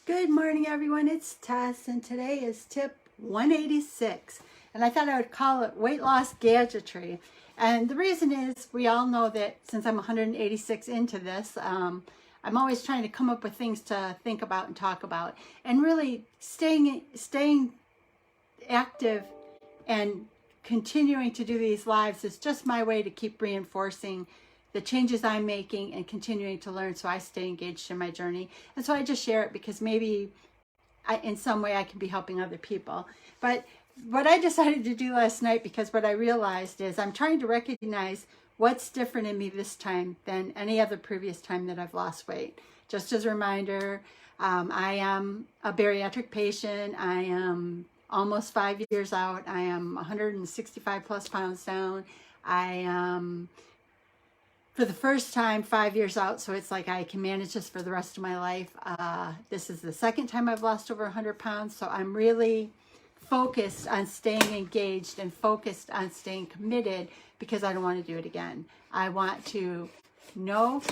Good morning, everyone. It's Tess, and today is tip 186. And I thought I would call it weight loss gadgetry. And the reason is we all know that since I'm 186 into this, I'm always trying to come up with things to think about and talk about. And really staying active and continuing to do these lives is just my way to keep reinforcing the changes I'm making and continuing to learn, so I stay engaged in my journey. And so I just share it because maybe in some way I can be helping other people. But what I decided to do last night, because what I realized is I'm trying to recognize what's different in me this time than any other previous time that I've lost weight. Just as a reminder, I am a bariatric patient. I am almost 5 years out. I am 165 plus pounds down. I am, for the first time, 5 years out, so it's like I can manage this for the rest of my life. This is the second time I've lost over 100 pounds, so I'm really focused on staying engaged and focused on staying committed because I don't want to do it again. I want to know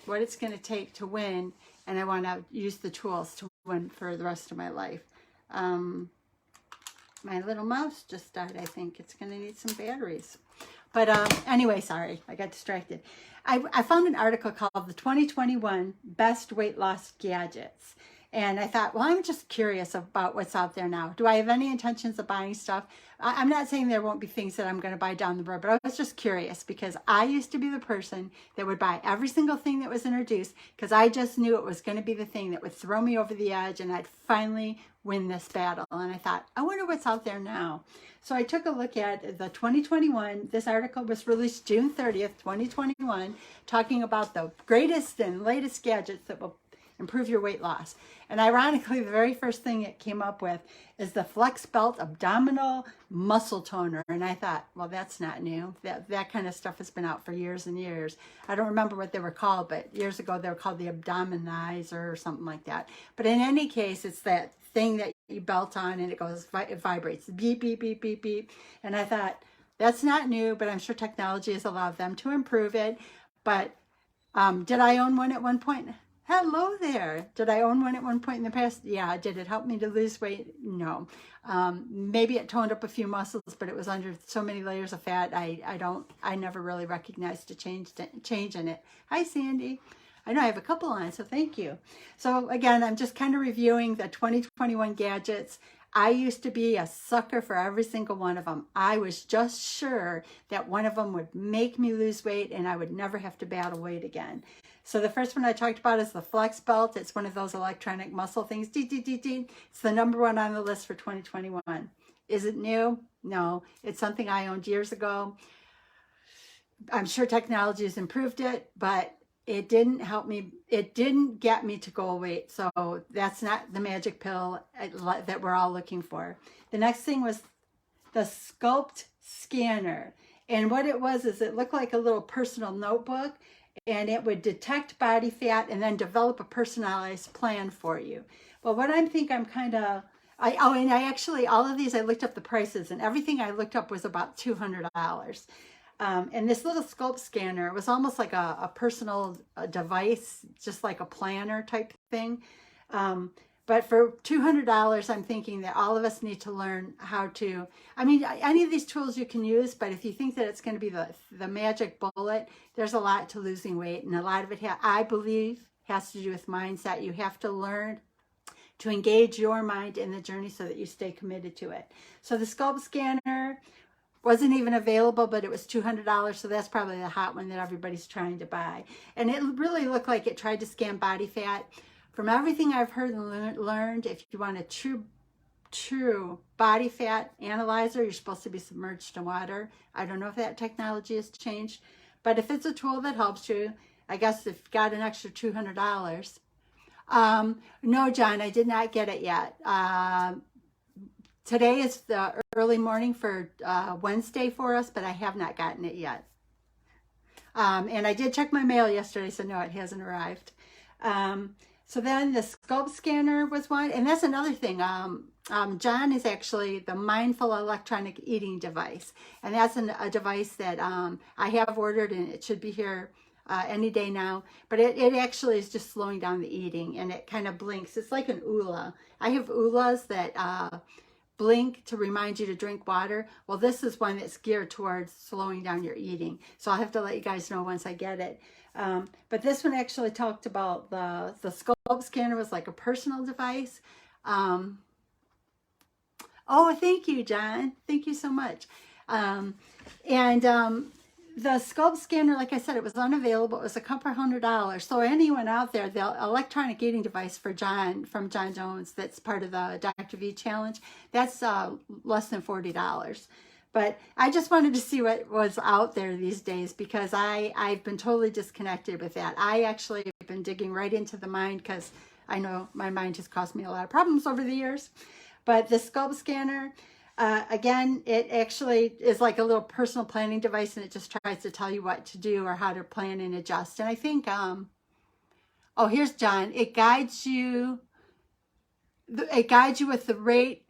what it's going to take to win, and I want to use the tools to win for the rest of my life. My little mouse just died. I think it's going to need some batteries. But anyway, sorry, I got distracted. I found an article called the 2021 Best Weight Loss Gadgets. And I thought, well, I'm just curious about what's out there now. Do I have any intentions of buying stuff? I'm not saying there won't be things that I'm going to buy down the road, but I was just curious because I used to be the person that would buy every single thing that was introduced because I just knew it was going to be the thing that would throw me over the edge and I'd finally win this battle. And I thought, I wonder what's out there now. So I took a look at the 2021. This article was released June 30th, 2021, talking about the greatest and latest gadgets that will improve your weight loss. And ironically, the very first thing it came up with is the Flex Belt Abdominal Muscle Toner. And I thought, well, that's not new. That kind of stuff has been out for years and years. I don't remember what they were called, but years ago they were called the Abdominizer or something like that. But in any case, it's that thing that you belt on and it vibrates. Beep, beep, beep, beep, beep. And I thought, that's not new, but I'm sure technology has allowed them to improve it. But did I own one at one point? Hello there. Did I own one at one point in the past? Yeah. Did it help me to lose weight? No. Maybe it toned up a few muscles, but it was under so many layers of fat. I never really recognized a change in it. Hi, Sandy. I know I have a couple on, so thank you. So again, I'm just kind of reviewing the 2021 gadgets. I used to be a sucker for every single one of them. I was just sure that one of them would make me lose weight and I would never have to battle weight again. So the first one I talked about is the Flex Belt. It's one of those electronic muscle things. It's the number one on the list for 2021. Is it new? No. It's something I owned years ago. I'm sure technology has improved it, but it didn't help me. It didn't get me to goal weight. So that's not the magic pill that we're all looking for. The next thing was the Sculpt Scanner. And what it was is it looked like a little personal notebook, and it would detect body fat and then develop a personalized plan for you. Well, what I think I'm kind of, I actually, all of these, I looked up the prices, and everything I looked up was about $200. And this little Sculpt Scanner was almost like a personal device, just like a planner type thing. But for $200, I'm thinking that all of us need to learn how to, I mean, any of these tools you can use, but if you think that it's going to be the magic bullet, there's a lot to losing weight. And a lot of it, I believe, has to do with mindset. You have to learn to engage your mind in the journey so that you stay committed to it. So the Sculpt Scanner wasn't even available, but it was $200, so that's probably the hot one that everybody's trying to buy. And it really looked like it tried to scan body fat. From everything I've heard and learned, if you want a true body fat analyzer, you're supposed to be submerged in water. I don't know if that technology has changed, but if it's a tool that helps you, I guess if you've got an extra $200. No, John, I did not get it yet. Today is the early morning for Wednesday for us, but I have not gotten it yet. And I did check my mail yesterday, so no, it hasn't arrived. So then the Sculpt Scanner was one, and that's another thing. John is actually the mindful electronic eating device, and that's a device that I have ordered, and it should be here any day now, but it actually is just slowing down the eating, and it kind of blinks. It's like an ULA. I have ULAs that blink to remind you to drink water. Well, this is one that's geared towards slowing down your eating. So I'll have to let you guys know once I get it. But this one actually talked about the Sculpt Scanner was like a personal device. Oh, thank you, John. Thank you so much. The Sculpt Scanner, like I said, it was unavailable. It was a couple $100. So anyone out there, the electronic eating device for John, from John Jones, that's part of the Dr. V challenge, that's less than $40. But I just wanted to see what was out there these days, because I've been totally disconnected with that. I actually have been digging right into the mind, because I know my mind has caused me a lot of problems over the years. But the Sculpt Scanner, again, it actually is like a little personal planning device, and it just tries to tell you what to do or how to plan and adjust. And I think, oh, here's John. It guides you with the rate,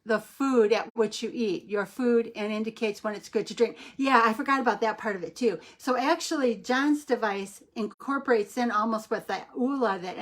the food at which you eat, your food, and indicates when it's good to drink. Yeah, I forgot about that part of it too. So actually, John's device incorporates in almost what the ULA that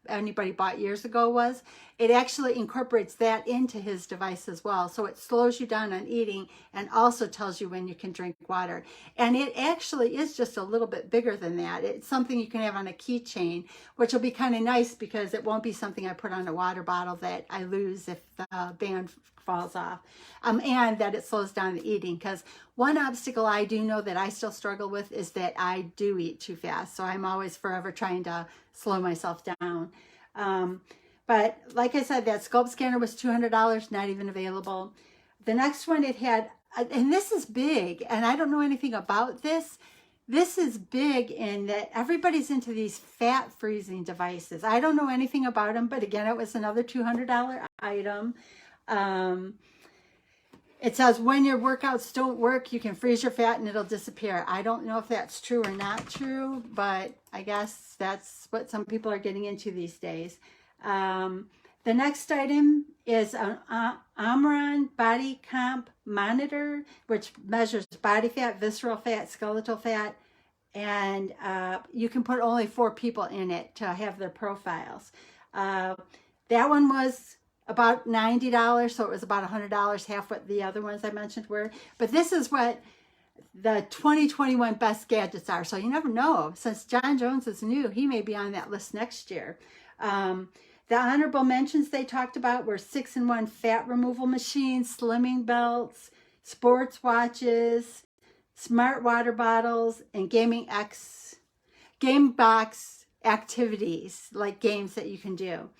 anybody bought years ago was. It actually incorporates that into his device as well. So it slows you down on eating and also tells you when you can drink water. And it actually is just a little bit bigger than that. It's something you can have on a keychain, which will be kind of nice, because it won't be something I put on a water bottle that I lose if the band falls off. And that it slows down the eating, because one obstacle I do know that I still struggle with is that I do eat too fast. So I'm always forever trying to slow myself down. But like I said, that Sculpt Scanner was $200, not even available. The next one, it had, and this is big, and I don't know anything about this. This is big in that everybody's into these fat freezing devices. I don't know anything about them, but again, it was another $200 item. It says when your workouts don't work, you can freeze your fat and it'll disappear. I don't know if that's true or not true, but I guess that's what some people are getting into these days. The next item is an Omron Body Comp Monitor, which measures body fat, visceral fat, skeletal fat, and you can put only 4 people in it to have their profiles. That one was about $90, so it was about $100, half what the other ones I mentioned were. But this is what the 2021 best gadgets are. So you never know. Since John Jones is new, he may be on that list next year. The honorable mentions they talked about were 6-in-1 fat removal machines, slimming belts, sports watches, smart water bottles, and game box activities, like games that you can do.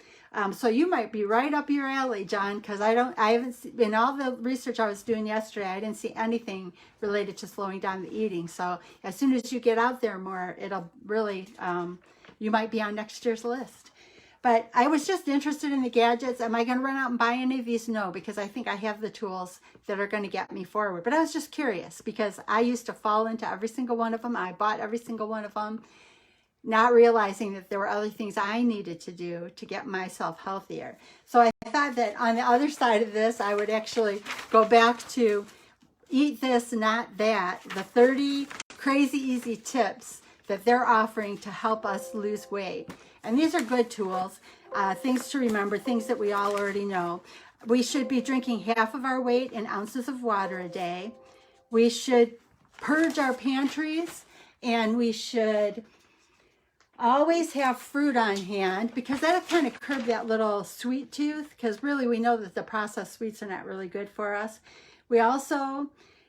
So you might be right up your alley, John, because I haven't seen, in all the research I was doing yesterday, I didn't see anything related to slowing down the eating. So as soon as you get out there more, it'll really, you might be on next year's list. But I was just interested in the gadgets. Am I going to run out and buy any of these? No, because I think I have the tools that are going to get me forward. But I was just curious, because I used to fall into every single one of them. I bought every single one of them, not realizing that there were other things I needed to do to get myself healthier. So I thought that on the other side of this, I would actually go back to eat this, not that, the 30 crazy easy tips that they're offering to help us lose weight. And these are good tools, things to remember, things that we all already know. We should be drinking half of our weight in ounces of water a day. We should purge our pantries, and we should always have fruit on hand, because that'll kind of curb that little sweet tooth, because really we know that the processed sweets are not really good for us. We also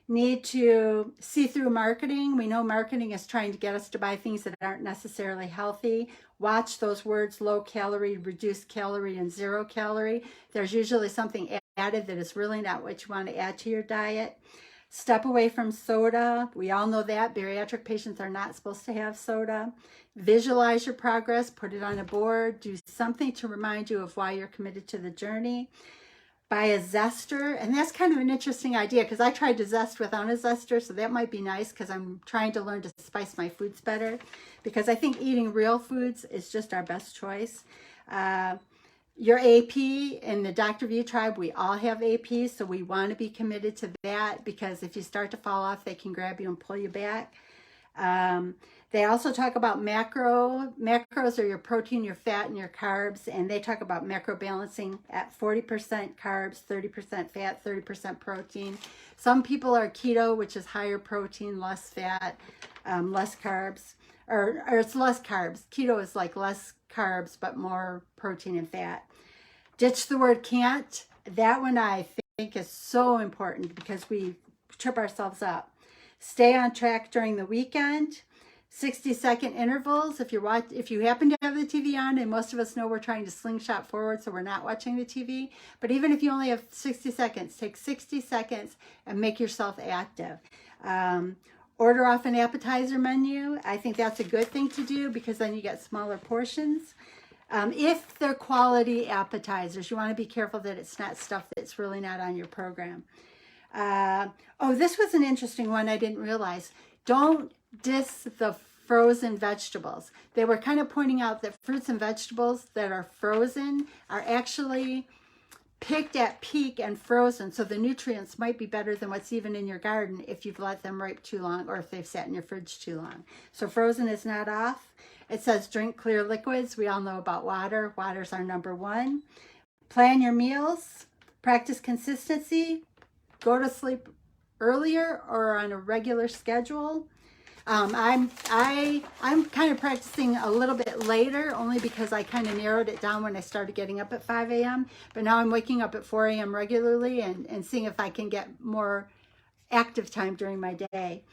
need to see through marketing. We know marketing is trying to get us to buy things that aren't necessarily healthy. Watch those words: low calorie, reduced calorie, and 0 calorie. There's usually something added that is really not what you want to add to your diet. Step away from soda. We all know that. Bariatric patients are not supposed to have soda. Visualize your progress. Put it on a board. Do something to remind you of why you're committed to the journey. Buy a zester. And that's kind of an interesting idea, because I tried to zest without a zester, so that might be nice, because I'm trying to learn to spice my foods better, because I think eating real foods is just our best choice. Your AP in the Dr. V tribe, we all have AP, so we want to be committed to that, because if you start to fall off, they can grab you and pull you back. They also talk about macros are your protein, your fat, and your carbs, and they talk about macro balancing at 40% carbs, 30% fat, 30% protein. Some people are keto, which is higher protein, less fat, less carbs, or it's less carbs. Keto is like less carbs, but more protein and fat. Ditch the word can't. That one I think is so important because we trip ourselves up. Stay on track during the weekend. 60-second intervals. If you happen to have the TV on, and most of us know we're trying to slingshot forward, so we're not watching the TV. But even if you only have 60 seconds, take 60 seconds and make yourself active. Order off an appetizer menu. I think that's a good thing to do because then you get smaller portions. If they're quality appetizers, you want to be careful that it's not stuff that's really not on your program. This was an interesting one I didn't realize. Don't diss the frozen vegetables. They were kind of pointing out that fruits and vegetables that are frozen are actually picked at peak and frozen, so the nutrients might be better than what's even in your garden if you've let them ripe too long or if they've sat in your fridge too long. So frozen is not off. It says drink clear liquids. We all know about water. Water's our number one. Plan your meals. Practice consistency. Go to sleep earlier or on a regular schedule. I'm kind of practicing a little bit later only because I kind of narrowed it down when I started getting up at 5 a.m. But now I'm waking up at 4 a.m. regularly and seeing if I can get more active time during my day.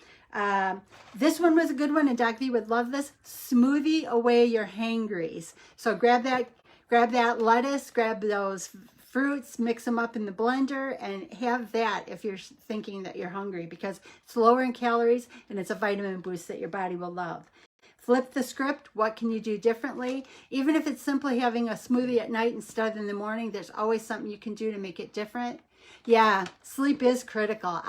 This one was a good one, and Doc V would love this. Smoothie away your hangries. So grab that lettuce, grab those fruits, mix them up in the blender, and have that if you're thinking that you're hungry because it's lower in calories and it's a vitamin boost that your body will love. Flip the script. What can you do differently? Even if it's simply having a smoothie at night instead of in the morning, there's always something you can do to make it different. Yeah, sleep is critical.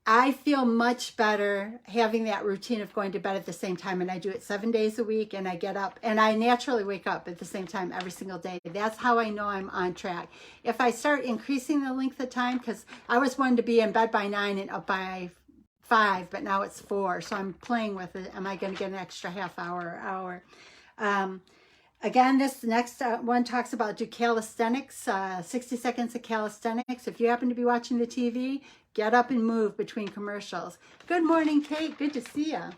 I feel much better having that routine of going to bed at the same time, and I do it 7 days a week, and I get up and I naturally wake up at the same time every single day. That's how I know I'm on track. If I start increasing the length of time, because I was one to be in bed by 9 and up by 5, but now it's 4, so I'm playing with it. Am I going to get an extra half hour or hour? Again, this next one talks about do calisthenics, 60 seconds of calisthenics. If you happen to be watching the TV, get up and move between commercials. Good morning, Kate. Good to see you.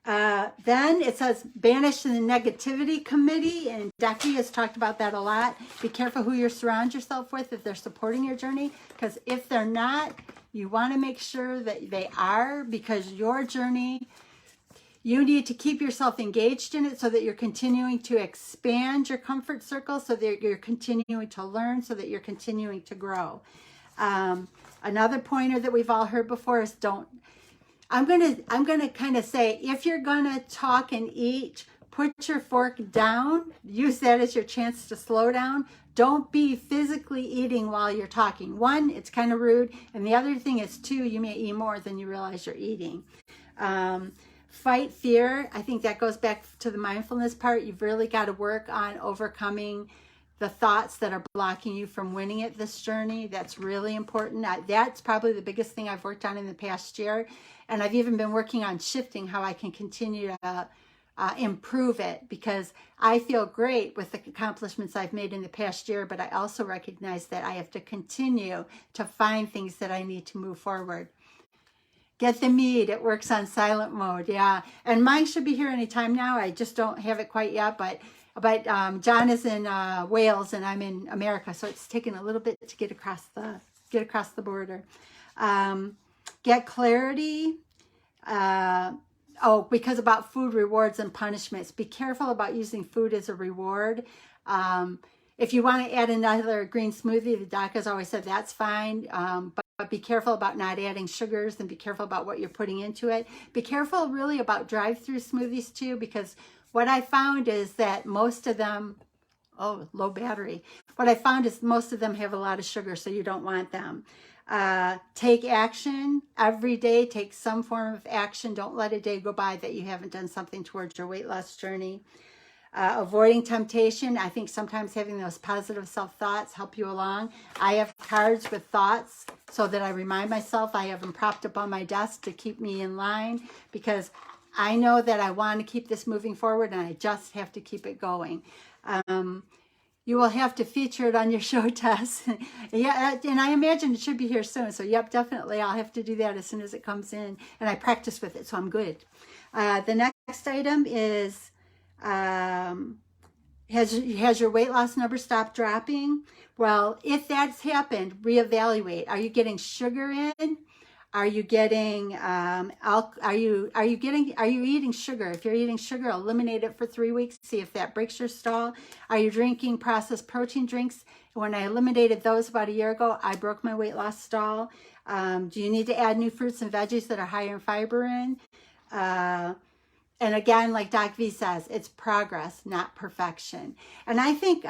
Then it says banish the negativity committee, and Ducky has talked about that a lot. Be careful who you surround yourself with if they're supporting your journey, because if they're not, you want to make sure that they are, because your journey, you need to keep yourself engaged in it so that you're continuing to expand your comfort circle, so that you're continuing to learn, so that you're continuing to grow. Another pointer that we've all heard before is I'm gonna kind of say, if you're gonna talk and eat, put your fork down. Use that as your chance to slow down. Don't be physically eating while you're talking. One, it's kind of rude, and the other thing is, two, you may eat more than you realize you're eating. Fight fear. I think that goes back to the mindfulness part. You've really got to work on overcoming the thoughts that are blocking you from winning at this journey. That's really important. That's probably the biggest thing I've worked on in the past year. And I've even been working on shifting how I can continue to improve it, because I feel great with the accomplishments I've made in the past year, but I also recognize that I have to continue to find things that I need to move forward. Get the mead. It works on silent mode. Yeah. And mine should be here anytime now. I just don't have it quite yet, but John is in Wales and I'm in America, so it's taken a little bit to get across the border. Get clarity. Because about food rewards and punishments. Be careful about using food as a reward. If you want to add another green smoothie, the doc has always said that's fine. But be careful about not adding sugars, and be careful about what you're putting into it. Be careful really about drive-through smoothies too, because what I found is that most of them, low battery. What I found is most of them have a lot of sugar, so you don't want them. Take action every day. Take some form of action. Don't let a day go by that you haven't done something towards your weight loss journey. Avoiding temptation. I think sometimes having those positive self-thoughts help you along. I have cards with thoughts so that I remind myself. I have them propped up on my desk to keep me in line, because I know that I want to keep this moving forward, and I just have to keep it going. You will have to feature it on your show, Tess. Yeah, and I imagine it should be here soon. So, yep, definitely. I'll have to do that as soon as it comes in. And I practice with it, so I'm good. The next item is, has your weight loss number stopped dropping? Well, if that's happened, reevaluate. Are you getting sugar in? Are you getting are you eating sugar? If you're eating sugar, eliminate it for 3 weeks. See if that breaks your stall. Are you drinking processed protein drinks? When I eliminated those about a year ago, I broke my weight loss stall. Do you need to add new fruits and veggies that are higher in fiber in? And again, like Doc V says, it's progress, not perfection. And I think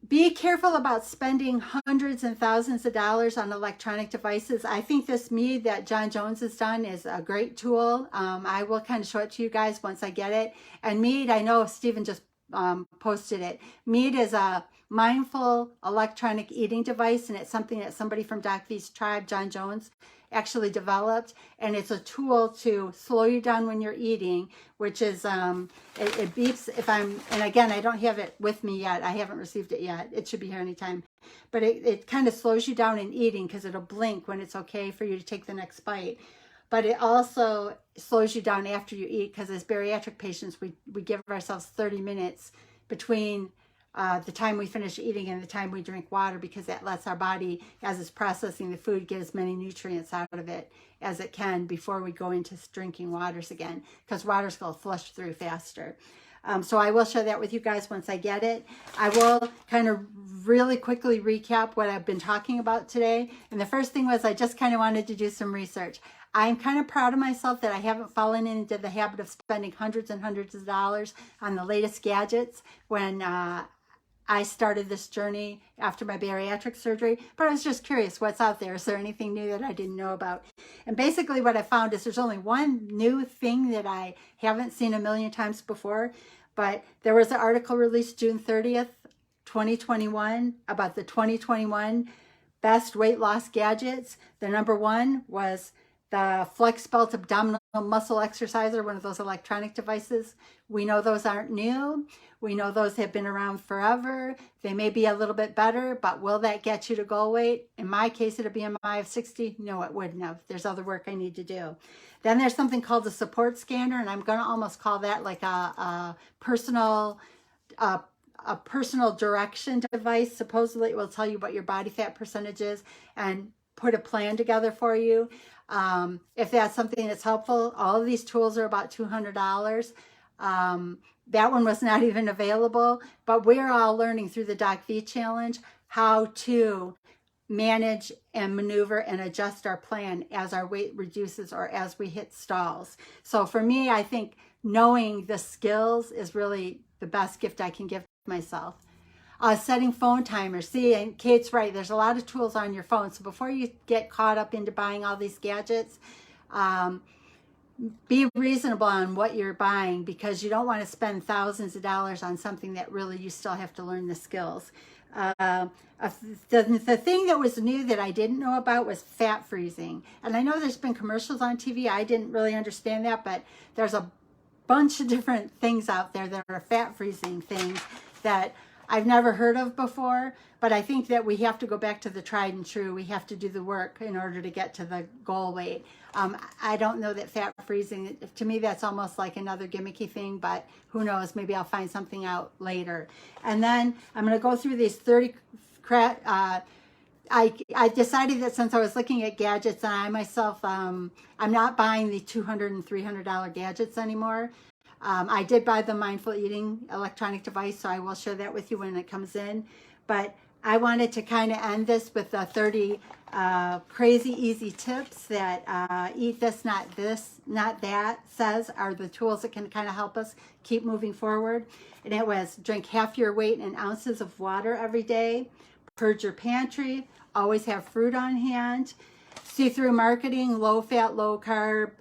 be careful about spending hundreds and thousands of dollars on electronic devices. I think this Mead that John Jones has done is a great tool. I will kind of show it to you guys once I get it. And Mead, I know Stephen just posted it. Mead is a mindful electronic eating device, and it's something that somebody from Doc V's tribe, John Jones, actually developed. And it's a tool to slow you down when you're eating, which is it beeps if I'm, and again, I don't have it with me yet. I haven't received it yet. It should be here anytime. But it kind of slows you down in eating, because it'll blink when it's okay for you to take the next bite. But it also slows you down after you eat, because as bariatric patients, we give ourselves 30 minutes between the time we finish eating and the time we drink water, because that lets our body, as it's processing the food, get as many nutrients out of it as it can before we go into drinking waters again, because water's going to flush through faster. So I will share that with you guys once I get it. I will kind of really quickly recap what I've been talking about today. And the first thing was I just kind of wanted to do some research. I'm kind of proud of myself that I haven't fallen into the habit of spending hundreds and hundreds of dollars on the latest gadgets when I started this journey after my bariatric surgery, but I was just curious what's out there. Is there anything new that I didn't know about? And basically what I found is there's only one new thing that I haven't seen a million times before, but there was an article released June 30th, 2021 about the 2021 best weight loss gadgets. The number one was the Flex Belt Abdominal Muscle Exerciser, one of those electronic devices. We know those aren't new. We know those have been around forever. They may be a little bit better, but will that get you to goal weight? In my case, at a BMI of 60, no, it wouldn't have. There's other work I need to do. Then there's something called the support scanner, and I'm going to almost call that like a personal direction device. Supposedly it will tell you what your body fat percentage is and put a plan together for you. If that's something that's helpful, all of these tools are about $200. That one was not even available, but we're all learning through the Doc V Challenge how to manage and maneuver and adjust our plan as our weight reduces or as we hit stalls. So for me, I think knowing the skills is really the best gift I can give myself. Setting phone timers. See, and Kate's right, there's a lot of tools on your phone. So before you get caught up into buying all these gadgets, be reasonable on what you're buying, because you don't want to spend thousands of dollars on something that really you still have to learn the skills. The thing that was new that I didn't know about was fat freezing. And I know there's been commercials on TV. I didn't really understand that, but there's a bunch of different things out there that are fat freezing things that I've never heard of before, but I think that we have to go back to the tried and true. We have to do the work in order to get to the goal weight. I don't know that fat freezing, to me, that's almost like another gimmicky thing, but who knows, maybe I'll find something out later. And then I'm going to go through these 30, I decided that since I was looking at gadgets, and I myself, I'm not buying the $200 and $300 gadgets anymore. I did buy the mindful eating electronic device, so I will share that with you when it comes in. But I wanted to kind of end this with the 30 crazy easy tips that eat this, not that says are the tools that can kind of help us keep moving forward. And it was drink half your weight in ounces of water every day, purge your pantry, always have fruit on hand, see through marketing, low fat, low carb.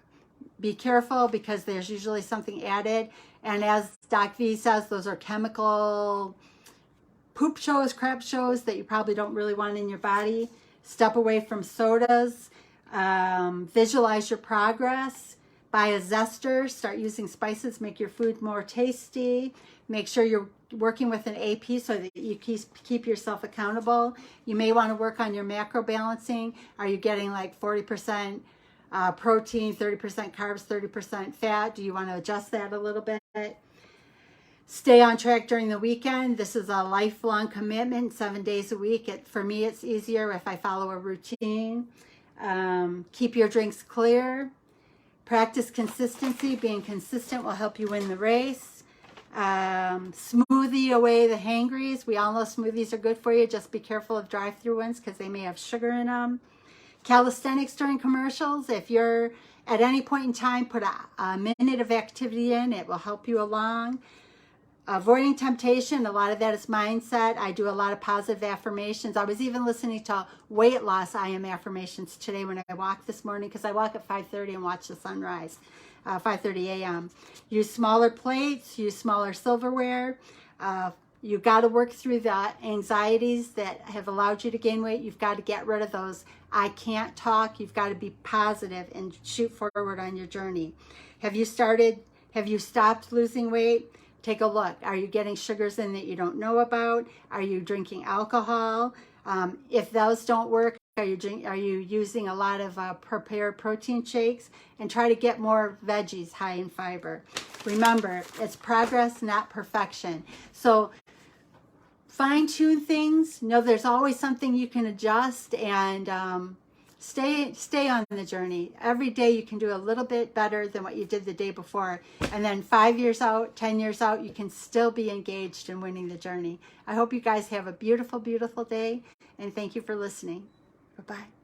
Be careful because there's usually something added. And as Doc V says those are chemical poop shows, crap shows that you probably don't really want in your body. Step away from sodas. Visualize your progress. Buy a zester. Start using spices. Make your food more tasty. Make sure you're working with an AP so that you keep yourself accountable. You may want to work on your macro balancing. Are you getting like 40% protein, 30% carbs, 30% fat? Do you want to adjust that a little bit? Stay on track during the weekend. This is a lifelong commitment, 7 days a week. For me, it's easier if I follow a routine. Keep your drinks clear. Practice consistency. Being consistent will help you win the race. Smoothie away the hangries. We all know smoothies are good for you. Just be careful of drive-through ones because they may have sugar in them. Calisthenics during commercials. If you're at any point in time, put a minute of activity in. It will help you along. Avoiding temptation, a lot of that is mindset. I do a lot of positive affirmations. I was even listening to weight loss I am affirmations today when I walked this morning because I walk at 5:30 and watch the sunrise, 5:30 a.m. Use smaller plates, use smaller silverware. You got to work through the anxieties that have allowed you to gain weight. You've got to get rid of those I can't talk. You've got to be positive and shoot forward on your journey. Have you stopped losing weight? Take a look. Are you getting sugars in that you don't know about? Are you drinking alcohol? If those don't work, are you using a lot of prepared protein shakes? And try to get more veggies high in fiber. Remember, it's progress, not perfection. So fine-tune things. Know there's always something you can adjust, and stay on the journey. Every day you can do a little bit better than what you did the day before. And then 5 years out, 10 years out, you can still be engaged in winning the journey. I hope you guys have a beautiful, beautiful day. And thank you for listening. Bye-bye.